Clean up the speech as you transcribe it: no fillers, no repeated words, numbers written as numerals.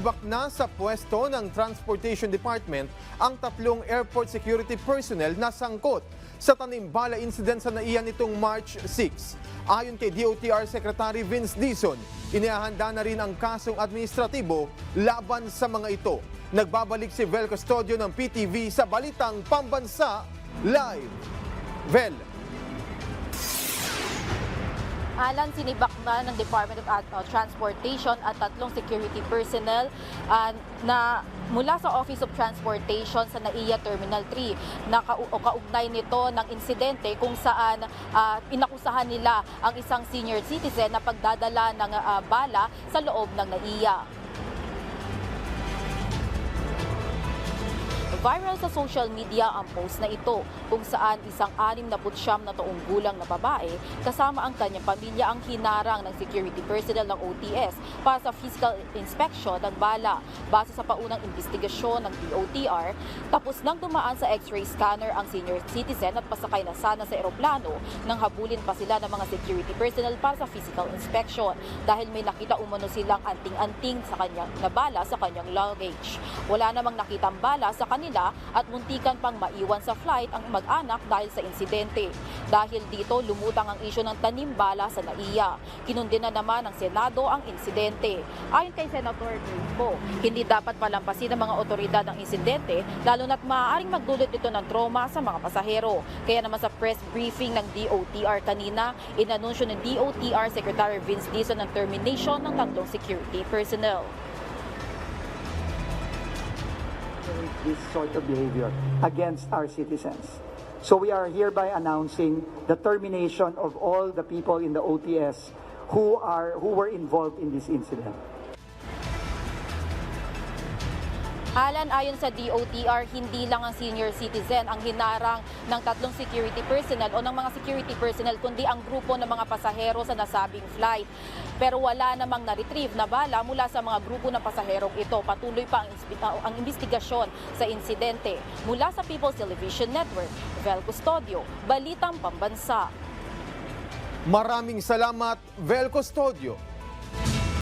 Sinibak na sa pwesto ng Transportation Department ang 3 airport security personnel na sangkot sa tanimbala incident sa NAIA nitong March 6. Ayon kay DOTR Secretary Vince Dizon, inihahanda na rin ang kasong administratibo laban sa mga ito. Nagbabalik si Vel Custodio ng PTV sa Balitang Pambansa Live. Vel. Alan, sinibak na ng Department of Transportation at 3 security personnel na mula sa Office of Transportation sa NAIA Terminal 3. Kaugnay nito ng insidente kung saan inakusahan nila ang isang senior citizen na pagdadala ng bala sa loob ng NAIA. Viral sa social media ang post na ito kung saan isang 69 na taong gulang na babae kasama ang kanyang pamilya ang hinarang ng security personnel ng OTS para sa physical inspection ng bala. Base sa paunang investigasyon ng DOTR, tapos nang dumaan sa x-ray scanner ang senior citizen at pasakay na sana sa eroplano nang habulin pa sila ng mga security personnel para sa physical inspection dahil may nakita umano silang anting-anting sa kanyang na bala sa kanyang luggage. Wala namang nakitang bala sa kanila at muntikan pang maiwan sa flight ang mag-anak dahil sa insidente. Dahil dito, lumutang ang isyu ng tanimbala sa NAIA. Kinundina naman ng Senado ang insidente. Ayon kay Senator Crespo, hindi dapat palampasin ng mga otoridad ang insidente, lalo na't maaaring magdulot ito ng trauma sa mga pasahero. Kaya naman sa press briefing ng DOTR kanina, inanunsyo ng DOTR Secretary Vince Dizon ang termination ng 3 security personnel. This sort of behavior against our citizens. So we are hereby announcing the termination of all the people in the OTS who were involved in this incident. Alan, ayon sa DOTR, hindi lang ang senior citizen ang hinarang ng 3 security personnel o ng mga security personnel, kundi ang grupo ng mga pasahero sa nasabing flight. Pero wala namang na-retrieve na bala mula sa mga grupo ng pasaherong ito. Patuloy pa ang investigasyon sa insidente. Mula sa People's Television Network, Vel Custodio, Balitang Pambansa. Maraming salamat, Vel Custodio.